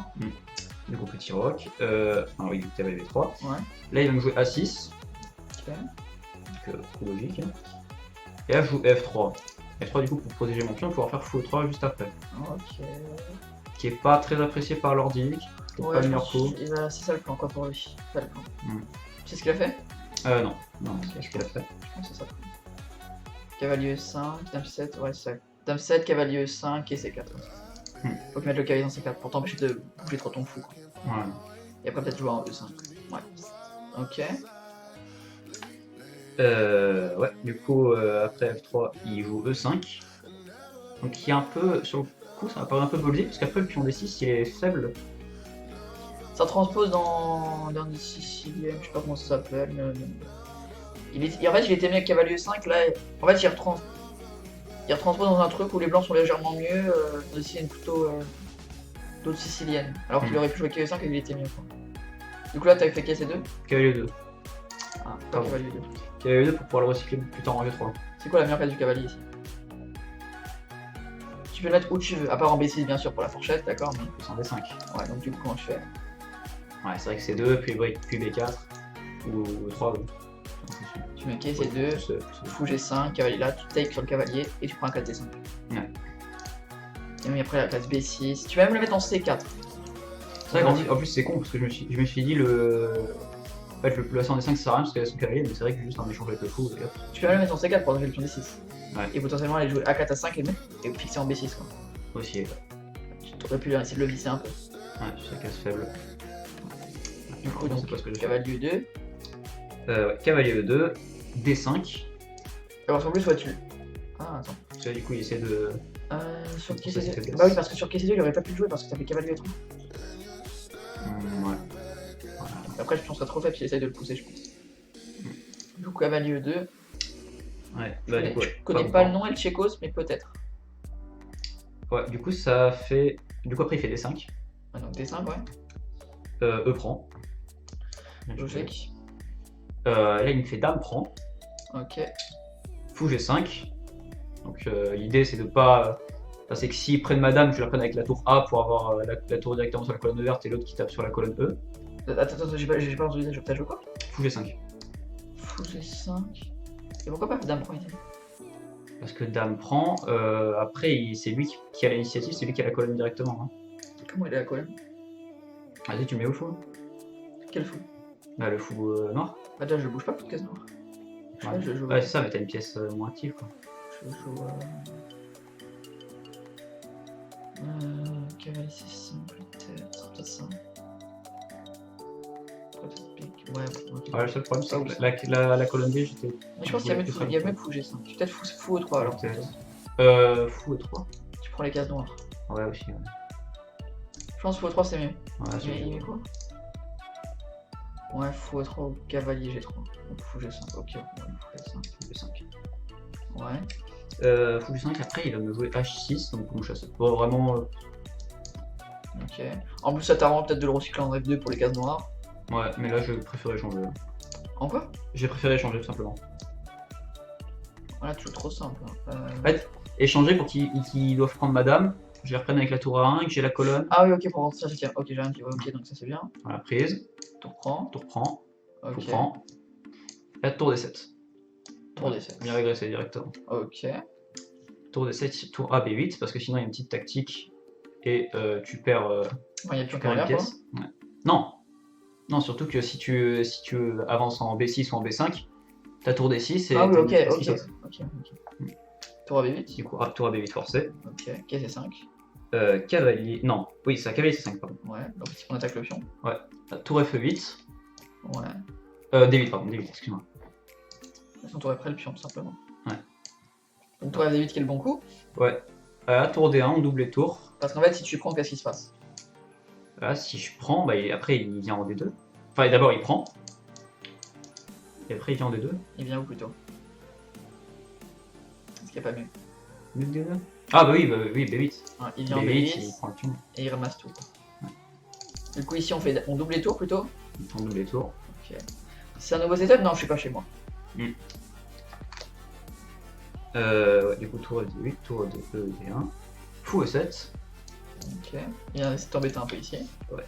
Du coup petit roc, oui cavalier B3. Ouais. Là il va me jouer A6. Ok. Donc logique. Et là je joue F3. F3 du coup pour protéger mon pion, pouvoir faire fou E3 juste après. Ok. Qui est pas très apprécié par l'ordi, Ouais, pas le meilleur coup. C'est ça le plan quoi pour lui. C'est ça le plan. Tu sais ce qu'il a fait? Non, qu'est-ce qu'il a fait? Je pense que c'est ça. Cavalier E5, dame 7, ouais c'est ça. Dame 7, cavalier E5 et C4. Faut qu'il mette le cavalier dans C4 pour t'empêcher de bouger trop ton fou quoi. Ouais. Et après peut-être jouer en E5. Ouais. Ok. Ouais, du coup après F3 il joue E5. Donc il y a un peu coup, ça m'apparaît un peu ballsy, parce qu'après, le pion D6, il est faible. Ça transpose dans des Siciliens, je sais pas comment ça s'appelle. En fait, il était mis avec cavalier 5, là, en fait, il retranspose dans un truc où les blancs sont légèrement mieux, ici, une plutôt d'autres siciliennes. Alors qu'il aurait pu jouer cavalier 5 et il était mieux, quoi. Du coup, là, t'avais fait KC2 Cavalier 2. Ah, pas cavalier 2. Cavalier 2 pour pouvoir le recycler plus tard en G3. C'est quoi la meilleure place du cavalier ici? Tu peux le mettre où tu veux, à part en B6 bien sûr pour la fourchette, d'accord, mais... Plus en D5. Ouais, donc du coup, comment je fais? Ouais, c'est vrai que c'est 2, puis B4, ou 3. Tu mets KC2, fou G5, cavalier là, tu take sur le cavalier et tu prends un 4D5. Ouais. Et même après la case B6, tu vas même le mettre en C4. C'est vrai qu'en plus c'est con parce que je me suis dit en fait, le plus en D5 ça sert à rien parce qu'elle a son cavalier, mais c'est vrai que juste un échange avec le fou. Tu peux même le mettre en C4 pour enlever le pion D6. Ouais. Et potentiellement aller jouer A4 à 5 et fixer en B6 quoi. Aussi. Tu aurais pu essayer de le visser un peu. Ouais, c'est casse faible. Du coup, donc, cavalier 2. Ouais, cavalier E2, D5. Alors en plus, ouais, tu. Ah, attends. Parce que du coup, il essaie de. Sur KC2. Bah oui, parce que sur KC2, il aurait pas pu le jouer parce que ça fait cavalier 3. Ouais. Voilà. Après, je pense que ça serait trop faible s'il essaye de le pousser, je pense. Du coup, cavalier 2. Ouais, bah du coup, je connais pas le nom et le Tchécos, mais peut-être. Ouais, du coup, ça fait. Du coup, après, il fait D5. Ah, donc D5, ouais. E prend. Logique. Là, il me fait Dame prend. Ok. Fou G5. Donc, l'idée, c'est de pas. C'est que s'ils prennent ma dame, je la prenne avec la tour A pour avoir la tour directement sur la colonne verte et l'autre qui tape sur la colonne E. Attends, j'ai pas entendu ça, t'as joué quoi? Fou G5. Fou G5. Et pourquoi pas Dame prend ici? Parce que Dame prend, après c'est lui qui a l'initiative, c'est lui qui a la colonne directement. Hein. Comment il est à la colonne? Vas-y, tu le mets au fou. Quel fou? Bah, le fou noir. Bah, déjà, je bouge pas pour de case noire. Ouais, c'est ça, mais t'as une pièce moins active quoi. Je joue cavalier 6 peut-être ça. Ouais, le seul problème c'est que la colonne D, j'étais. Mais je pense qu'il y a même fou G5. Peut-être fou E3 alors. Fou E3. Tu prends les cases noires. Ouais, aussi. Ouais. Je pense fou E3 c'est mieux. Ouais, il met quoi? Ouais, fou E3 ou cavalier G3. Donc fou G5. Ok, fou G5. Ouais. Fou G5, après il va me jouer H6, donc on chasse. Bon, vraiment. Ok. En plus, ça t'arrange peut-être de le recycler en F2 pour les cases noires. Ouais, mais là je préférais changer. En quoi? J'ai préféré changer tout simplement. Voilà, toujours trop simple. En fait, échanger pour qu'ils doivent prendre madame, je les reprenne avec la tour A1 et que j'ai la colonne. Ah oui, ok, pour rentrer ça, c'est bien. Ok, j'ai rien dit. Ok, donc ça c'est bien. Voilà, prise. Tour prend. Ok. Tour prend. La tour D7. Tour D7. Bien régressé directement. Ok. Tour D7, tour A B8, parce que sinon il y a une petite tactique et tu perds, il y a plus une pièce. Ouais. Non, surtout que si tu avances en B6 ou en B5, ta tour D6 et. Ah oui, ok. Tour AB8. Du coup, tour AB8 forcé. Ok, KC5. Cavalier. Non, oui, c'est un cavalier C5, pardon. Ouais, donc on attaque le pion. Ouais. Tour Fe8. Ouais. D8, pardon, D8, excuse-moi. On tour après le pion, tout simplement. Ouais. Donc tour F8 qui est le bon coup. Ouais. Tour D1, on double les tours. Parce qu'en fait, si tu prends, qu'est-ce qui se passe? Là, si je prends, bah, après il vient en D2. Enfin, d'abord il prend. Et après il vient en D2. Il vient où plutôt? Est-ce qu'il n'y a pas mieux? D2. Ah bah oui, B8. Ouais, il vient en B8, il prend le pion. Et il ramasse tout. Ouais. Du coup, ici on double les tours plutôt? On double les tours. Ok. C'est un nouveau setup? Non, je suis pas chez moi. Ouais, du coup, tour D8, tour D2, D1. Fou E7. Ok. Il vient essayer de t'embêter un peu ici. Ouais.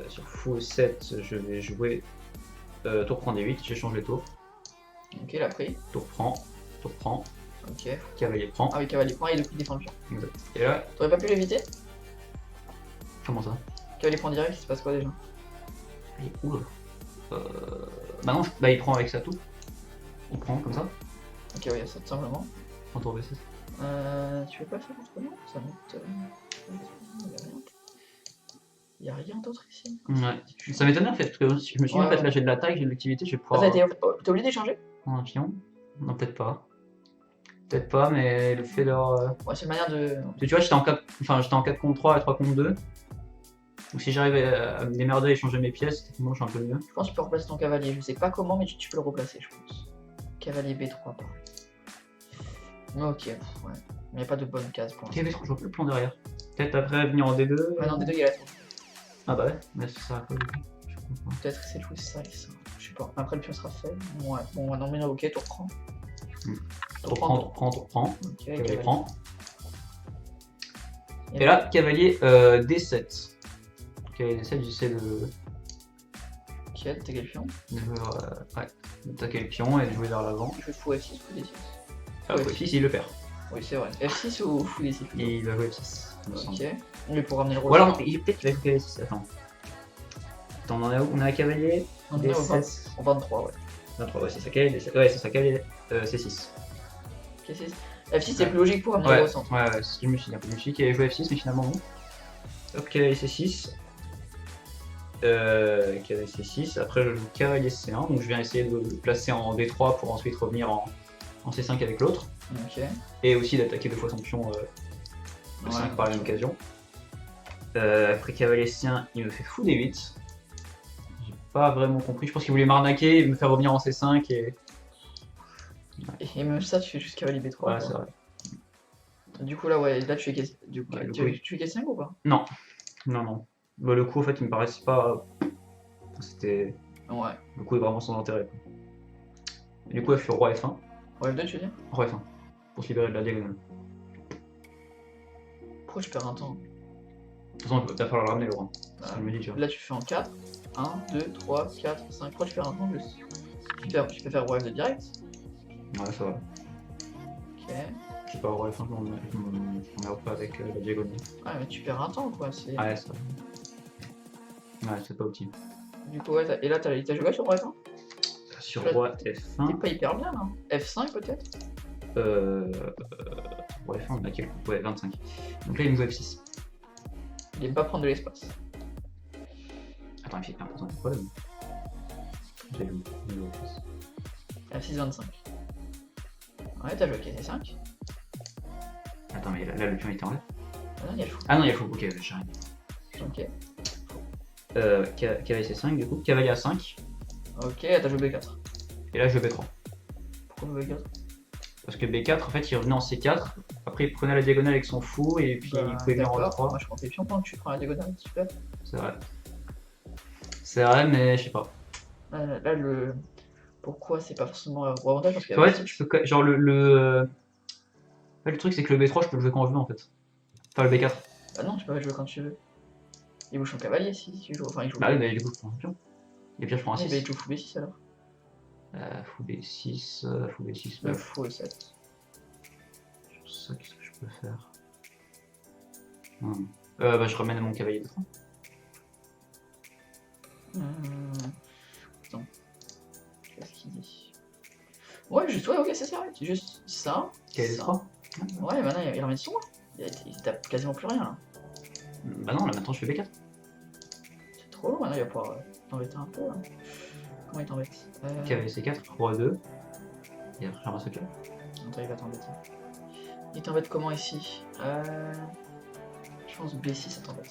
Sur fou E7, je vais jouer tour prend D8, j'échange les tours. Ok, il a pris. Tour prend. Ok. Cavalier prend. Ah oui, cavalier prend et du coup il défend le pion. Exact. Et là. T'aurais pas pu l'éviter? Comment ça? Cavalier prend direct, il se passe quoi déjà? Il est où là? Bah non, bah il prend avec sa tour. Il prend comme ça. Ok, oui, ça tout simplement. En tour B6. Tu veux pas faire autrement? Ça monte. Il y a rien d'autre ici. Ouais. Ça m'étonnait en fait, parce que je me suis dit en fait là j'ai de l'attaque, j'ai de l'activité, je vais pouvoir. T'es obligé d'échanger? Un pion? Non, peut-être pas. Peut-être pas, mais le fait d'avoir. Ouais, c'est une manière de. Tu vois, j'étais en 4 contre 3 et 3 contre 2. Donc si j'arrivais à me démerder et changer mes pièces, techniquement je suis un peu mieux. Je pense que tu peux replacer ton cavalier. Je sais pas comment, mais tu peux le replacer, je pense. Cavalier B3, pareil. Ok, ouais. Mais il n'y a pas de bonne case pour l'instant. Ok, B3, je vois plus le plan derrière. Peut-être après venir en D2. Ouais, non, D2, il y a la tour. Ah bah ouais, mais ça sert à quoi du coup? Peut-être que c'est jouer ça et ça. Je sais pas. Après, le pion sera fait. Ouais, bon, non, mais non, ok, tour prend. Tour prend. Ok, Cavalier prend. Et là, cavalier D7. Cavalier D7, j'essaie de. Ok, t'as quel pion? Ouais, d'attaquer le pion et de jouer vers l'avant. Je fais fou F6 ou D6. Ah, F6, il le perd. Oui, c'est vrai. F6 ou fou D6? Il va jouer F6. Ok. Mais pour ramener le roi. Ou alors, peut-être qu'il va jouer cavalier 6. Attends, on est où? On a cavalier On est D7. au 23, ouais. 23, ouais, c'est ça, cavalier D7. Ouais, c'est ça, cavalier C6. Ok, F6, c'est plus logique pour ramener Ouais, le roi au centre. ouais, c'est ce que je me suis dit. Je me suis dit qu'il allait jouer F6, mais finalement non. Hop, cavalier C6. Cavalier C6. Après, je joue cavalier C1. Donc, je viens essayer de le placer en D3 pour ensuite revenir en C5 avec l'autre. Ok. Et aussi d'attaquer 2 fois son pion C5 par la même occasion. Après cavalier C1, il me fait fou D8. J'ai pas vraiment compris. Je pense qu'il voulait m'arnaquer et me faire revenir en C5 et. Et même ça, tu fais juste cavalier B3. Ouais, c'est vrai. Du coup, là, ouais, là, tu fais question. K5 ou pas? Non. Bah, le coup, en fait, il me paraissait pas. C'était. Ouais. Le coup est vraiment sans intérêt. Et du coup, elle fait roi F1. Roi F2, tu veux dire? Roi F1. Pour se libérer de la diagonale. Pourquoi je perds un temps? De toute façon, il va falloir le ramener, le roi. C'est ce que je me dis, tu vois. Là, tu fais en 4. 1, 2, 3, 4, 5. Pourquoi tu perds un temps juste? Tu peux faire roi F2 direct? Ouais, ça va. Ok. Je sais pas, roi F1, on merde pas avec la diagonale. Ouais, mais tu perds un temps, quoi. Ouais, ça va. Ouais, c'est pas optique. Du coup, ouais, et là, t'as joué quoi sur roi F1? Sur roi F1. T'es pas hyper bien, là. F5 peut-être? Roi F1, on a quel coup? Ouais, 25. Donc là, il me joue F6. Il aime pas prendre de l'espace. Attends, F6, par contre, c'est un problème. J'ai joué F6. F6, 25. Ouais, t'as joué ok, C5. Attends, mais là, le pion était en l'air. Ah non, il y a le fou. Ah non, il y a le fou, ok, j'arrive. Ok. Cavalier C5, du coup. Cavalier A5. Ok, t'as joué B4. Et là, je joue B3. Pourquoi B4? Parce que B4, en fait, il revenait en C4. Après, il prenait la diagonale avec son fou et puis il pouvait venir en E3. Moi, je prends tes pions pendant que tu prends la diagonale, super. C'est vrai. C'est vrai, mais je sais pas. Là, le. Pourquoi c'est pas forcément un gros avantage? Parce que. Ouais, tu peux. Genre, le truc, c'est que le B3, je peux le jouer quand je veux en fait. Enfin, le B4. Bah non, tu peux pas jouer quand tu veux. Il bouge son cavalier si tu joues. Enfin, il joue. Bah oui, mais du coup, je prends un pion. Et puis, je prends un 6. Bah, il joue fou B6 alors. Fou B6, fou B6. Le fou E7. Ça, qu'est-ce que je peux faire? Bah, je ramène mon cavalier de 3. Attends. Qu'est-ce qu'il dit? Ouais, juste, ouais, ok, c'est ça, c'est juste ça. Cavalier de 3. Ouais, maintenant il ramène son roi. Il tape quasiment plus rien là. Bah non, là maintenant je fais B4. C'est trop long, maintenant il va pouvoir t'embêter un peu. Hein. Comment il t'embête? Cavalier C4, roi 2. Et après, je ramasse le pion. Attends, il va t'embêter. Il t'embête comment ici? Je pense B6 ça t'embête.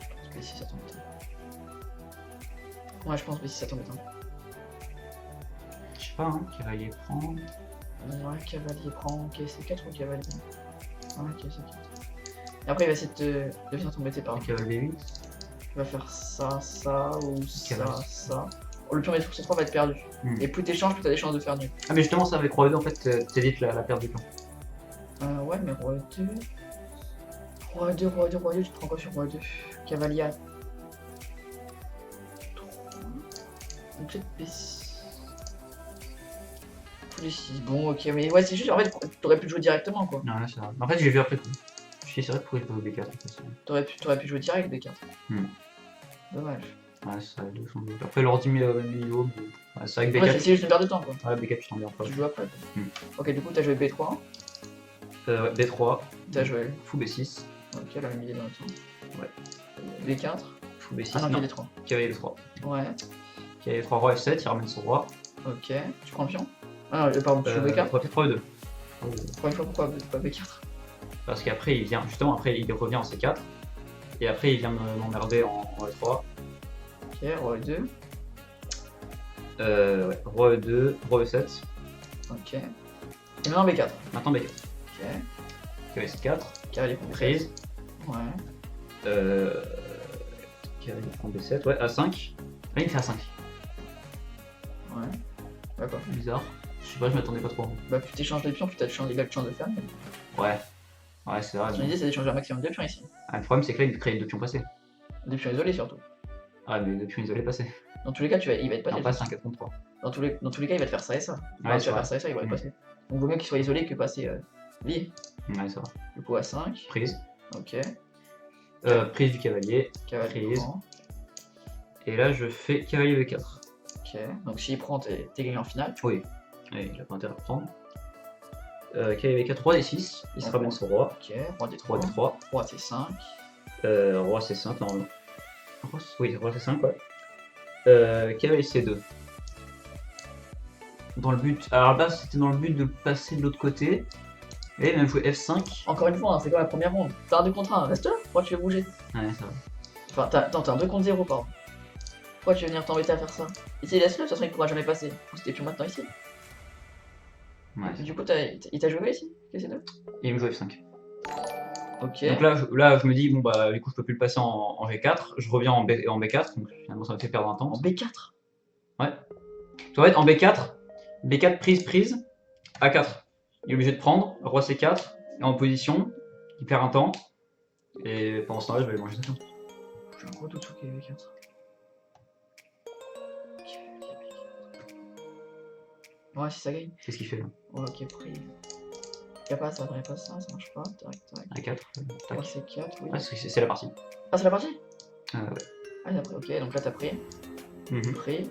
Je pense B6 ça t'embête. Ouais, je pense B6 ça t'embête. Je sais pas, hein, cavalier prend. Ouais, cavalier prend C4 ou cavalier? Ouais, C4. Et après il va essayer de venir t'embêter par là. Cavalier B8. Il va faire ça, ça ou ça, Cavalier. ça. Oh, le pion sur C3 va être perdu. Et plus t'échanges, plus t'as des chances de faire nul. Ah mais justement ça avec roi 2 en fait t'évites la perte du pion. Ouais mais roi 2... Roi 2, tu te prends quoi sur roi 2? Cavalier A3. Peut-être B6. Fou D6. Bon ok mais ouais c'est juste en fait t'aurais pu jouer directement quoi. Non là c'est vrai. En fait j'ai vu après tout. Je suis sûr pourquoi j'ai pas au B4 en fait. T'aurais pu jouer direct B4. Dommage. Ouais c'est vrai, deux sont deux. Après l'ordi met au même niveau. Ouais, c'est vrai que B4. Ouais c'est juste une perte de temps quoi. Ouais B4 tu t'en viens pas. Tu joues après. Ok du coup t'as joué B3. Ouais, B3. T'as joué. Fou B6. Ok là il est dans le temps. Ouais. B4. Fou B6. Ah non, cavalier 3. Cavalier 3. Ouais. Cavalier 3, roi F7, il ramène son roi. Ok, tu prends le pion. Ah non, pardon, tu joues B4. Peut-être roi E2. Pour une fois, pourquoi pas B4? Parce qu'après il vient, justement, après il revient en C4. Et après il vient m'emmerder en E3. Ok, roi E2. Ouais, roi E2, roi E7. Ok. Et maintenant B4. Maintenant B4. Ok. Cavalier C4. Cavalier pour B7. Prise. Ouais. Cavalier prend B7. Ouais, A5. Là il me fait A5. Ouais. D'accord. Bizarre. Je sais pas, je m'attendais pas trop. Bah plus t'échanges les pions, plus t'as de chance de faire. Ouais. Ouais, c'est vrai. Son idée c'est d'échanger un maximum de pions ici. Ah, le problème c'est que là il crée 2 pions passés. Des pions isolés surtout. Ah, mais 2 pions isolés passés. Dans tous les cas, il va être passé. Non, pas 5 4 contre 3. Dans tous les cas, il va te faire ça et ça. Il va te faire ça et ça, il va être passé. Donc vaut mieux qu'il soit isolé que passer lié. Ouais, ça va. Du coup, A5. Prise. Ok. Prise du cavalier. Cavalier. Prise. Et là je fais cavalier B4. Ok. Donc s'il prend, t'es gagné en finale. Oui. Et il a pas intérêt à prendre. Cavalier B4, roi D6. Il se ramène son roi. Ok. Roi D3. Roi D3. Roi C5. Roi C5 normalement. Oui, roi C5, ouais. Cavalier C2. Dans le but. Alors là, c'était dans le but de passer de l'autre côté. Et il m'a joué F5. Encore une fois, hein, c'est comme la première ronde. T'as un 2 contre 1, reste là. Pourquoi tu veux bouger? Ouais, ça va. Enfin, t'as un 2 contre 0, pardon. Pourquoi tu veux venir t'embêter à faire ça? Ici, laisse-le, de toute façon, il pourra jamais passer. C'était pion maintenant ici. Ouais. Du coup, il t'a joué ici? Qu'est-ce que c'est? Et il me joue F5. Ok. Donc là, je me dis, bon bah, du coup, je peux plus le passer en G4. Je reviens en B4. Donc finalement, ça me fait perdre un temps. En B4? Ouais. Tu vois, en B4, B4 prise, A4. Il est obligé de prendre, roi C4, et en position, il perd un temps. Et pendant ce temps-là, je vais manger ça. J'ai un gros doute sur KV4. Ouais, si ça gagne. Qu'est-ce qu'il fait là? Ouais, ok, pris. Y'a pas ça, ça marche pas. Tac, tac. A4. Ouais, c'est 4, oui. Ah, c'est la partie. Ah, c'est la partie? Ouais. Ah, il a pris, ok, donc là t'as pris. Mhm. Pris.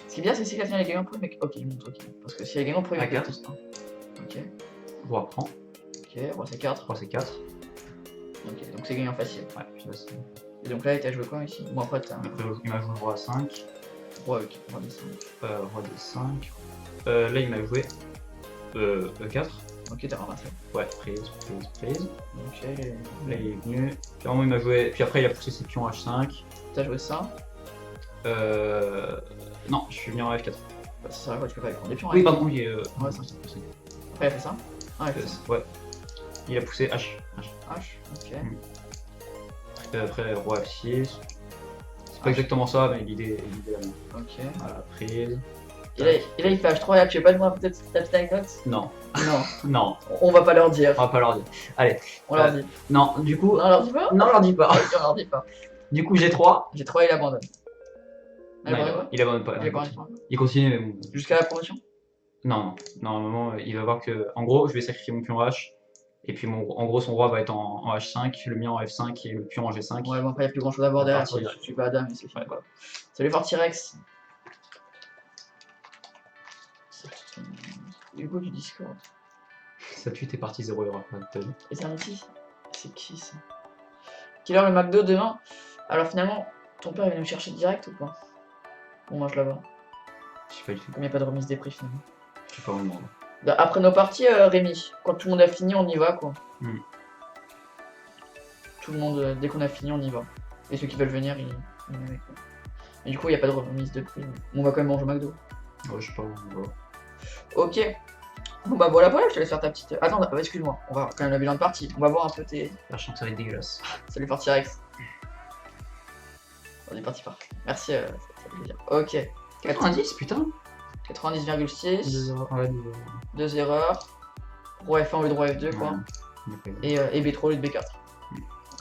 Ce qui est bien, c'est si la finale est gagnée en premier, mais ok, il monte, ok. Parce que si elle est gagnée en premier, A4. Ok. Roi prend. Ok, roi C4. Roi C4. Ok, donc c'est gagnant facile. Ouais, puis là, c'est... Et donc là, il t'a joué quoi ici? Bon, après, t'as un Après, il m'a joué roi A5. roi D5. Roi D5. Là, il m'a joué E4. Ok, t'as ramassé. Ouais, prise. Ok, Là, il est venu. Puis, à un moment, il m'a joué. Puis après, il a poussé ses pions H5. t'as joué ça. Non, je suis venu en F4. Bah, ça sert à quoi? Tu peux pas prendre des pions. Oui, hein. pardon, il est. Ouais, ça. Après, il a fait ça. Ah, il a fait ça. Ouais. Il a poussé H. H, ok. Après, roi F6. C'est pas exactement ça, mais l'idée est la même. Ok. Voilà, prise. Et là, il fait H3, et là, tu veux pas nous raconter ta petite anecdote? Non. Non. Non, On va pas leur dire. on va pas leur dire. Allez. On leur dit. Non, du coup. Non, on leur dit pas? Non, on leur dit pas. Ok, on leur dit pas. Du coup, G3. J'ai 3 et il abandonne. Non, il abandonne pas. Il abandonne pas. Il continue, mais bon. Jusqu'à la promotion? Non, normalement, il va voir que. En gros, je vais sacrifier mon pion H. Et puis, en gros, son roi va être en H5, le mien en F5 et le pion en G5. Ouais, bon, après, il n'y a plus grand chose à voir derrière. partir, Je suis pas Adam, mais c'est fini. Voilà. Salut Fortirex. Du coup, du Discord. Ça tue, t'es parti 0 erreur. Et c'est un outil? C'est qui ça? Quelle heure le McDo demain? Alors finalement, ton père il vient me chercher direct ou pas? Bon, moi je la vois. Je sais pas du tout. Comme il n'y a pas de remise des prix finalement. Je sais pas vraiment. Bah, après nos parties, Rémi, quand tout le monde a fini, on y va quoi. Tout le monde, dès qu'on a fini, on y va. Et ceux qui veulent venir, ils viennent avec quoi. Et du coup, il n'y a pas de remise de prix. On va quand même manger au McDo. Ouais, je sais pas. Voilà. Ok. Bon bah voilà, je te laisse faire ta petite. Attends, excuse-moi, on va quand même le bilan de partie. On va voir un peu tes. Je sens que ça va être dégueulasse. Salut Fortirex. On est parti par. Merci, ça fait plaisir. Ok. 90, putain. 90,6. 2 2 erreurs. Roi F1 au lieu de roi F2 quoi. Et B3 au lieu de B4.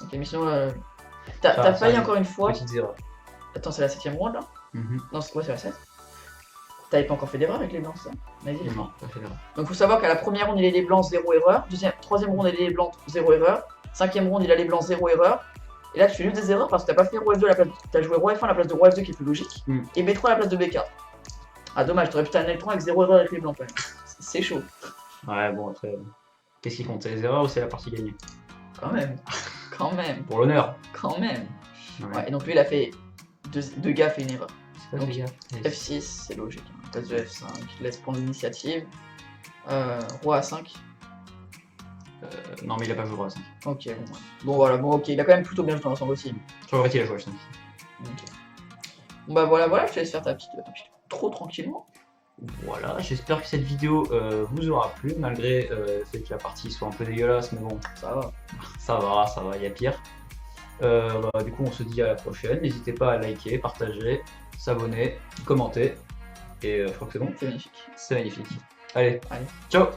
Ok, mais sinon, t'as failli encore une fois. Petite erreur. Attends, c'est la 7ème ronde là? Non, c'est quoi, c'est la 7? T'avais pas encore fait d'erreur avec les blancs, ça? Vas-y. Non, pas fait d'erreur. Donc faut savoir qu'à la première ronde il a les blancs 0 erreur, troisième ronde il a les blancs 0 erreur, cinquième ronde il a les blancs 0 erreur, et là tu fais juste des erreurs parce que t'as pas fait roi F2 à la place, t'as joué roi F1 à la place de roi F2 qui est plus logique, et B3 à la place de B4. Ah dommage, t'aurais pu t'amener le 3 avec 0 erreur avec les blancs quand même. C'est chaud. Ouais bon après, qu'est-ce qui compte, c'est les erreurs ou c'est la partie gagnée? Quand même, quand même, Pour l'honneur. quand même. Ouais. Ouais, et donc lui il a fait deux gaffes et une erreur. Pas Donc, les gars. F6, c'est logique. Hein. Place de F5, laisse prendre l'initiative. Roi A5. Non, mais il a pas joué roi 5. Ok, bon, ouais. Bon, voilà, bon, ok, il a quand même plutôt bien joué dans l'ensemble aussi. Je regrette qu'il a joué H5. Ok. Bon, bah voilà, je te laisse faire ta petite trop tranquillement. Voilà, j'espère que cette vidéo vous aura plu, malgré le fait que la partie soit un peu dégueulasse, mais bon, Ça va. ça va, il y a pire. Du coup, on se dit à la prochaine. N'hésitez pas à liker, partager, s'abonner, commenter. Et je crois que c'est bon. C'est magnifique. C'est magnifique. Allez, Allez. ciao!